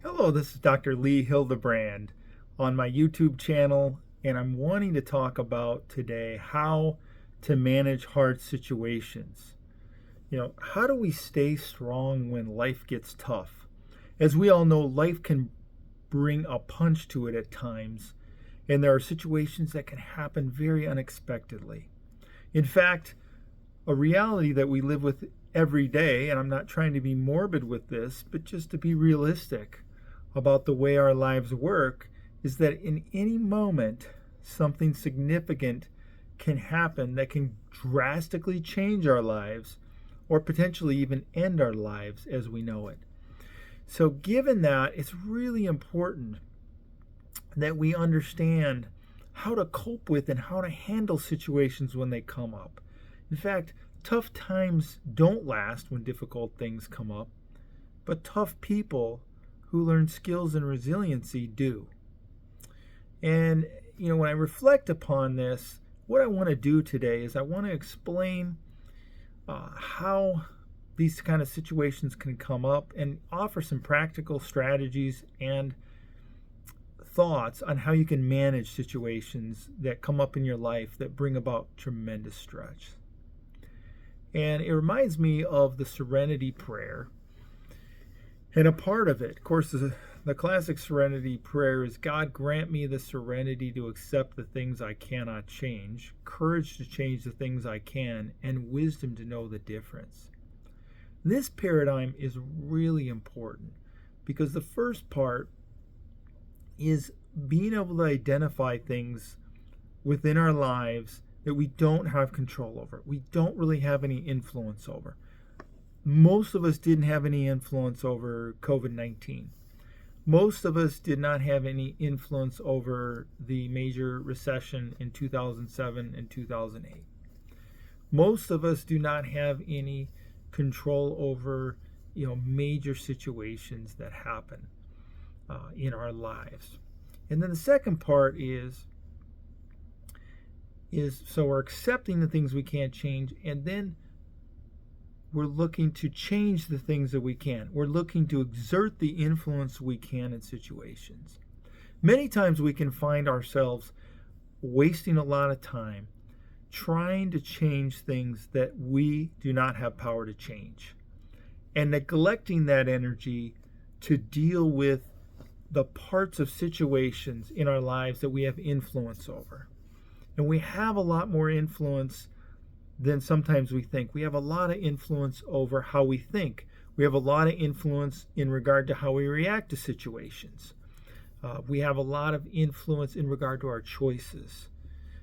Hello, this is Dr. Lee Hildebrand on my YouTube channel, and I'm wanting to talk about today how to manage hard situations. How do we stay strong when life gets tough? As we all know, life can bring a punch to it at times, and there are situations that can happen very unexpectedly. In fact, a reality that we live with every day, and I'm not trying to be morbid with this, but just to be realistic about the way our lives work, is that in any moment, something significant can happen that can drastically change our lives or potentially even end our lives as we know it. So, given that, it's really important that we understand how to cope with and how to handle situations when they come up. In fact, tough times don't last when difficult things come up, but tough people who learn skills and resiliency do. And, when I reflect upon this, what I want to do today is I want to explain how these kind of situations can come up and offer some practical strategies and thoughts on how you can manage situations that come up in your life that bring about tremendous stress. And it reminds me of the serenity prayer. And a part of it, of course, the classic serenity prayer is, God, grant me the serenity to accept the things I cannot change, courage to change the things I can, and wisdom to know the difference. This paradigm is really important because the first part is being able to identify things within our lives that we don't have control over. We don't really have any influence over. Most of us didn't have any influence over COVID-19. Most of us did not have any influence over the major recession in 2007 and 2008. Most of us do not have any control over, major situations that happen in our lives. And then the second part is so we're accepting the things we can't change, and then we're looking to change the things that we can. We're looking to exert the influence we can in situations. Many times we can find ourselves wasting a lot of time trying to change things that we do not have power to change, and neglecting that energy to deal with the parts of situations in our lives that we have influence over. And we have a lot more influence than sometimes we think. We have a lot of influence over how we think. We have a lot of influence in regard to how we react to situations. We have a lot of influence in regard to our choices.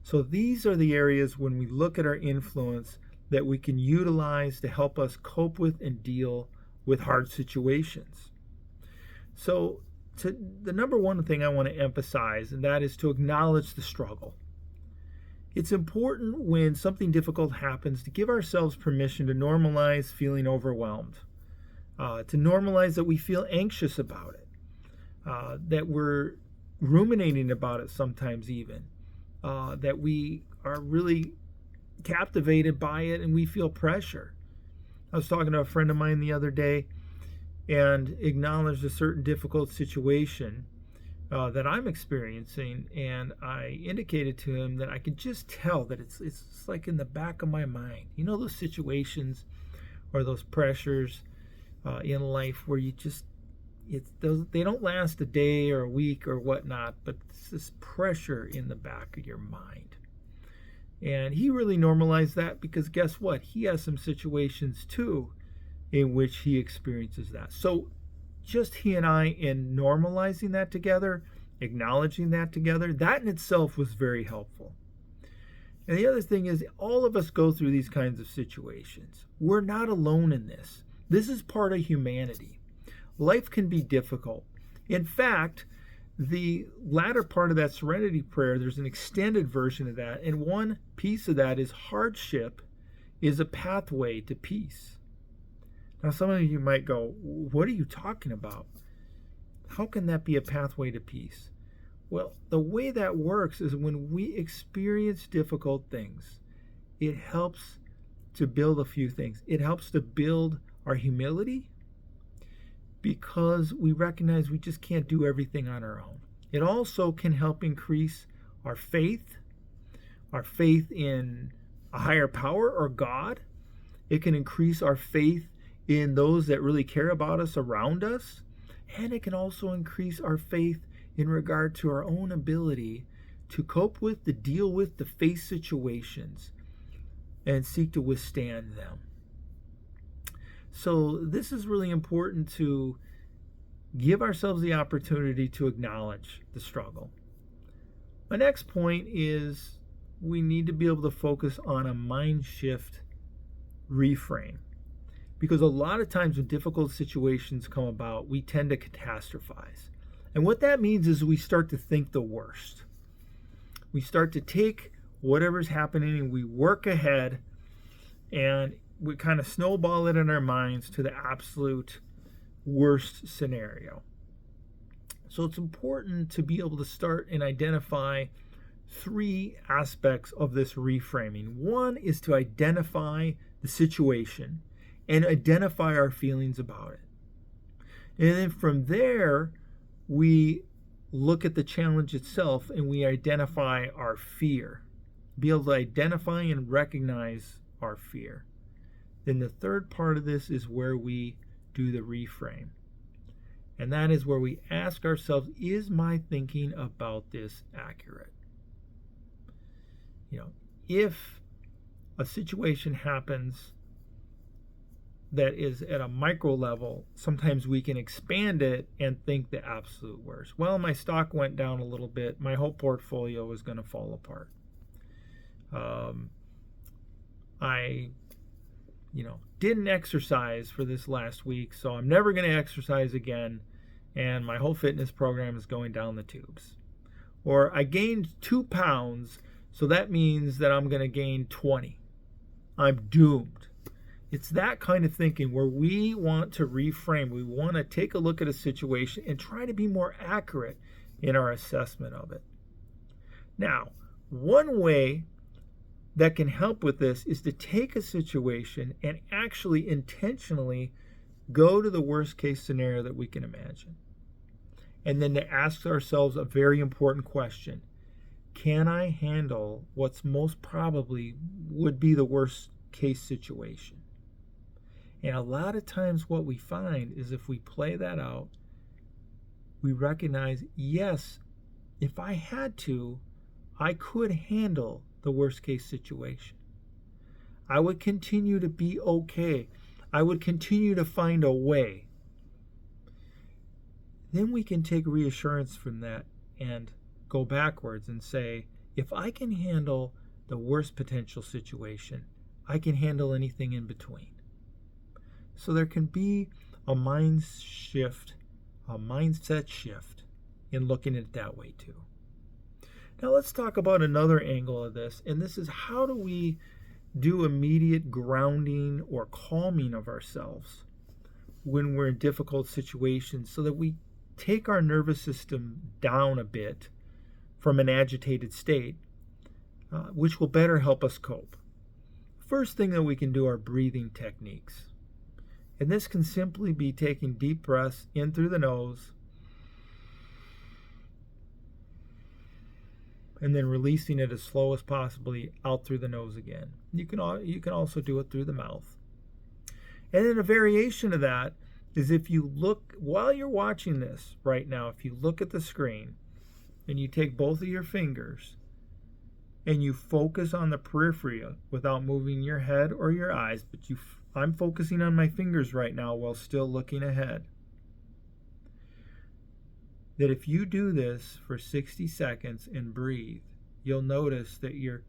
So these are the areas when we look at our influence that we can utilize to help us cope with and deal with hard situations. So the number one thing I want to emphasize, and that is to acknowledge the struggle. It's important when something difficult happens to give ourselves permission to normalize feeling overwhelmed, to normalize that we feel anxious about it, that we're ruminating about it sometimes even, that we are really captivated by it and we feel pressure. I was talking to a friend of mine the other day and acknowledged a certain difficult situation that I'm experiencing, and I indicated to him that I could just tell that it's like in the back of my mind. Those situations or those pressures in life where they don't last a day or a week or whatnot, but it's this pressure in the back of your mind. And he really normalized that because guess what? He has some situations too in which he experiences that. So just he and I, in normalizing that together, acknowledging that together, that in itself was very helpful. And the other thing is, all of us go through these kinds of situations. We're not alone in this. This is part of humanity. Life can be difficult. In fact, the latter part of that serenity prayer, there's an extended version of that, and one piece of that is hardship is a pathway to peace. Now, some of you might go, what are you talking about? How can that be a pathway to peace? Well, the way that works is when we experience difficult things, it helps to build a few things. It helps to build our humility. because we recognize we just can't do everything on our own. It also can help increase our faith in a higher power or God. It can increase our faith in those that really care about us around us. And it can also increase our faith in regard to our own ability to cope with, to deal with, to face situations and seek to withstand them. So this is really important, to give ourselves the opportunity to acknowledge the struggle. My next point is we need to be able to focus on a mind shift reframe. Because a lot of times when difficult situations come about, we tend to catastrophize. And what that means is we start to think the worst. We start to take whatever's happening and we work ahead, and we kind of snowball it in our minds to the absolute worst scenario. So it's important to be able to start and identify 3 aspects of this reframing. One is to identify the situation and identify our feelings about it. And then from there, we look at the challenge itself and we identify our fear. Be able to identify and recognize our fear. Then the third part of this is where we do the reframe. And that is where we ask ourselves, is my thinking about this accurate? If a situation happens that is at a micro level, sometimes we can expand it and think the absolute worst. Well, my stock went down a little bit. My whole portfolio is going to fall apart. I didn't exercise for this last week, so I'm never going to exercise again, and my whole fitness program is going down the tubes. Or I gained 2 pounds, so that means that I'm going to gain 20. I'm doomed. It's that kind of thinking where we want to reframe. We want to take a look at a situation and try to be more accurate in our assessment of it. Now, one way that can help with this is to take a situation and actually intentionally go to the worst case scenario that we can imagine. And then to ask ourselves a very important question. Can I handle what's most probably would be the worst case situation? And a lot of times what we find is if we play that out, we recognize, yes, if I had to, I could handle the worst case situation. I would continue to be okay. I would continue to find a way. Then we can take reassurance from that and go backwards and say, if I can handle the worst potential situation, I can handle anything in between. So there can be a mindset shift in looking at it that way too. Now let's talk about another angle of this, and this is how do we do immediate grounding or calming of ourselves when we're in difficult situations so that we take our nervous system down a bit from an agitated state, which will better help us cope. First thing that we can do are breathing techniques. And this can simply be taking deep breaths in through the nose and then releasing it as slow as possibly out through the nose again. You can also do it through the mouth. And then a variation of that is if you look, while you're watching this right now, if you look at the screen and you take both of your fingers and you focus on the periphery without moving your head or your eyes, but I'm focusing on my fingers right now while still looking ahead. That if you do this for 60 seconds and breathe, you'll notice that your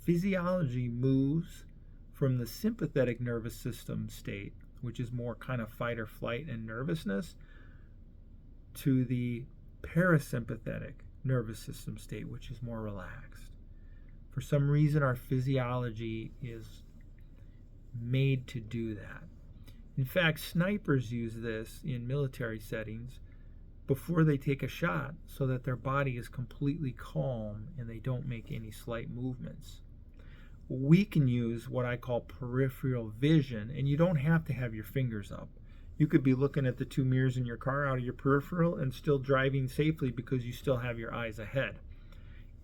physiology moves from the sympathetic nervous system state, which is more kind of fight or flight and nervousness, to the parasympathetic nervous system state, which is more relaxed. For some reason, our physiology is made to do that. In fact, snipers use this in military settings before they take a shot so that their body is completely calm and they don't make any slight movements. We can use what I call peripheral vision, and you don't have to have your fingers up. You could be looking at the two mirrors in your car out of your peripheral and still driving safely because you still have your eyes ahead.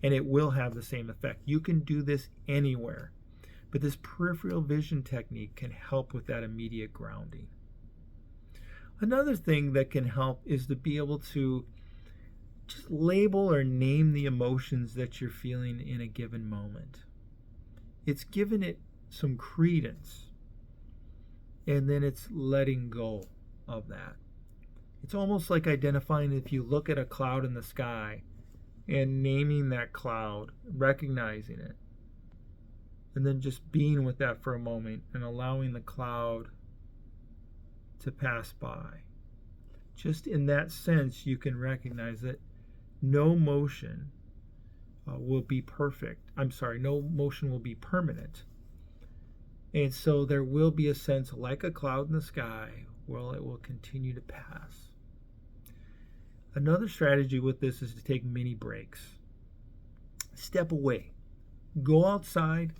And it will have the same effect. You can do this anywhere. But this peripheral vision technique can help with that immediate grounding. Another thing that can help is to be able to just label or name the emotions that you're feeling in a given moment. It's giving it some credence, and then it's letting go of that. It's almost like identifying if you look at a cloud in the sky and naming that cloud, recognizing it, and then just being with that for a moment and allowing the cloud to pass by. Just in that sense, you can recognize that no motion will be perfect. No motion will be permanent. And so there will be a sense like a cloud in the sky, well, it will continue to pass. Another strategy with this is to take mini breaks. Step away. Go outside,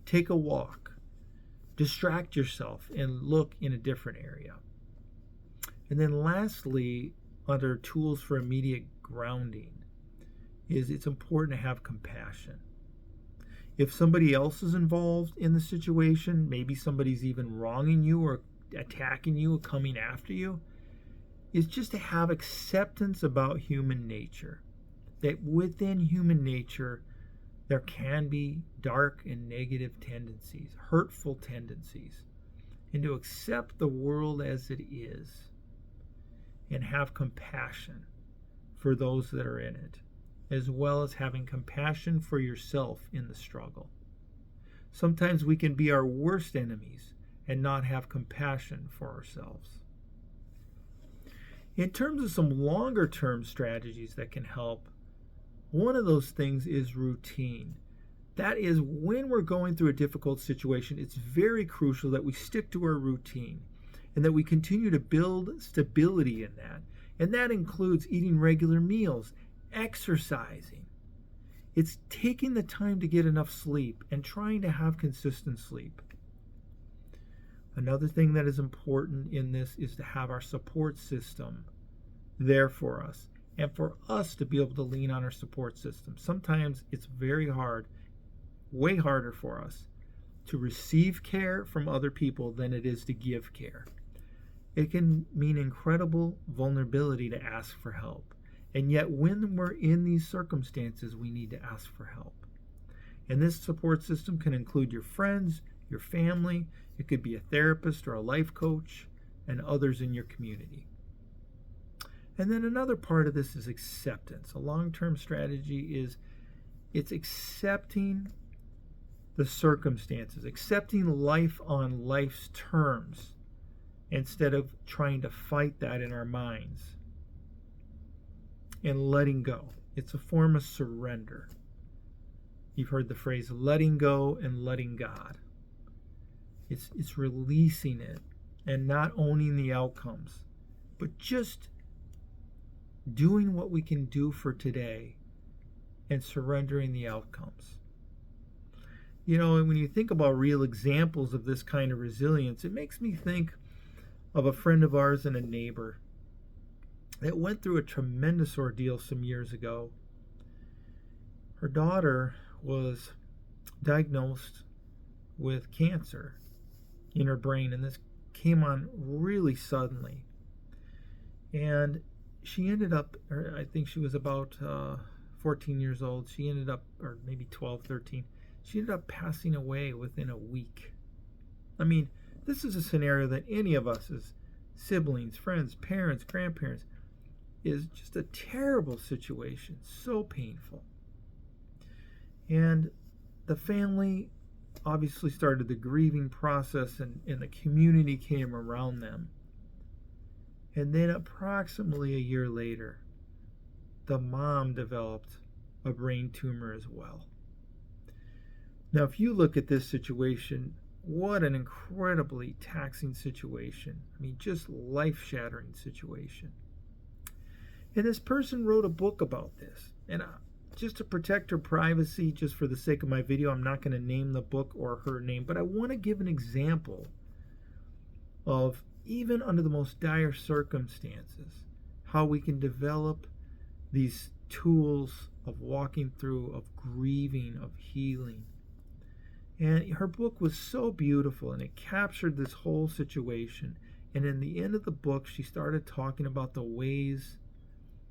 take a walk, distract yourself, and look in a different area. And then lastly, under tools for immediate grounding, is it's important to have compassion. If somebody else is involved in the situation, maybe somebody's even wronging you or attacking you or coming after you, is just to have acceptance about human nature. That within human nature, there can be dark and negative tendencies, hurtful tendencies, and to accept the world as it is and have compassion for those that are in it, as well as having compassion for yourself in the struggle. Sometimes we can be our worst enemies and not have compassion for ourselves. In terms of some longer term strategies that can help, one of those things is routine. That is, when we're going through a difficult situation, it's very crucial that we stick to our routine and that we continue to build stability in that. And that includes eating regular meals, exercising. It's taking the time to get enough sleep and trying to have consistent sleep. Another thing that is important in this is to have our support system there for us and for us to be able to lean on our support system. Sometimes it's very hard, way harder for us to receive care from other people than it is to give care. It can mean incredible vulnerability to ask for help. And yet when we're in these circumstances, we need to ask for help. And this support system can include your friends, your family. It could be a therapist or a life coach and others in your community. And then another part of this is acceptance. A long-term strategy is it's accepting the circumstances, accepting life on life's terms instead of trying to fight that in our minds, and letting go. It's a form of surrender. You've heard the phrase letting go and letting God. It's releasing it and not owning the outcomes, but just doing what we can do for today and surrendering the outcomes. You know, and when you think about real examples of this kind of resilience, it makes me think of a friend of ours and a neighbor that went through a tremendous ordeal some years ago. Her daughter was diagnosed with cancer in her brain, and this came on really suddenly. And she ended up, or I think she was about 14 years old. She ended up, or maybe 12, 13. She ended up passing away within a week. I mean, this is a scenario that any of us as siblings, friends, parents, grandparents, is just a terrible situation, so painful. And the family obviously started the grieving process, and the community came around them. And then approximately a year later, the mom developed a brain tumor as well. Now, if you look at this situation, what an incredibly taxing situation. I mean, just life-shattering situation. And this person wrote a book about this. And just to protect her privacy, just for the sake of my video, I'm not going to name the book or her name, but I want to give an example of even under the most dire circumstances, how we can develop these tools of walking through, of grieving, of healing. And her book was so beautiful, and it captured this whole situation. And in the end of the book, she started talking about the ways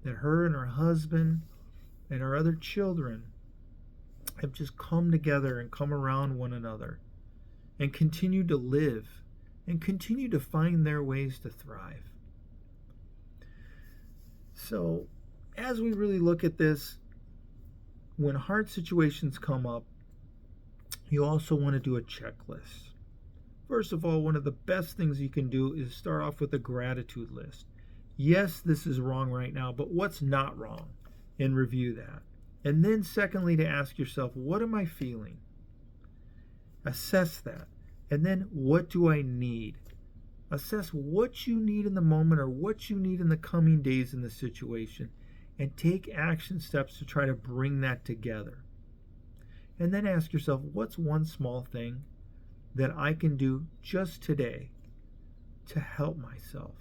that her and her husband and her other children have just come together and come around one another and continue to live and continue to find their ways to thrive. So, as we really look at this, when hard situations come up, you also want to do a checklist. First of all, one of the best things you can do is start off with a gratitude list. Yes, this is wrong right now, but what's not wrong? And review that. And then secondly, to ask yourself, what am I feeling? Assess that. And then, what do I need? Assess what you need in the moment or what you need in the coming days in the situation, and take action steps to try to bring that together. And then ask yourself, what's one small thing that I can do just today to help myself?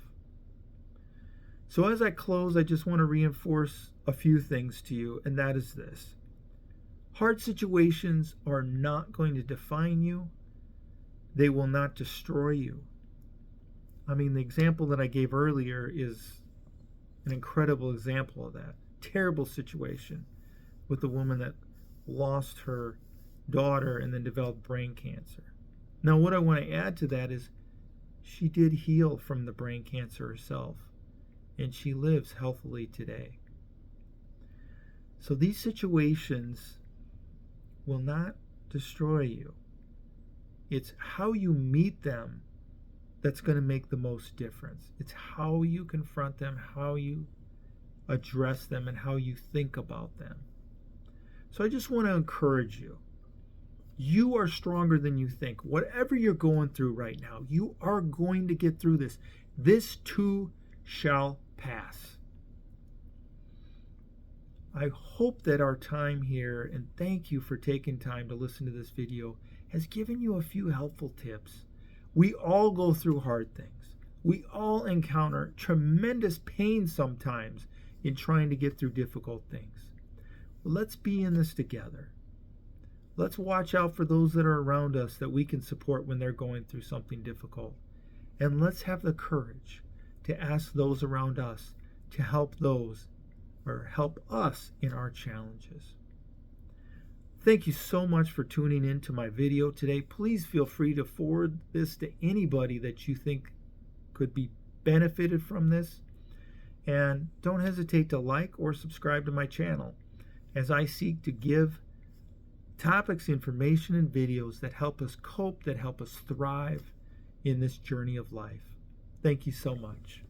So as I close, I just want to reinforce a few things to you, and that is this. Hard situations are not going to define you. They will not destroy you. I mean, the example that I gave earlier is an incredible example of that. Terrible situation with the woman that lost her daughter and then developed brain cancer. Now, what I want to add to that is she did heal from the brain cancer herself, and she lives healthily today. So these situations will not destroy you. It's how you meet them that's going to make the most difference. It's how you confront them, how you address them, and how you think about them. So I just want to encourage you. You are stronger than you think. Whatever you're going through right now, you are going to get through this. This too shall pass. I hope that our time here, and thank you for taking time to listen to this video, has given you a few helpful tips. We all go through hard things. We all encounter tremendous pain sometimes in trying to get through difficult things. Let's be in this together. Let's watch out for those that are around us that we can support when they're going through something difficult. And let's have the courage to ask those around us to help us in our challenges. Thank you so much for tuning in to my video today. Please feel free to forward this to anybody that you think could be benefited from this. And don't hesitate to like or subscribe to my channel as I seek to give topics, information, and videos that help us cope, that help us thrive in this journey of life. Thank you so much.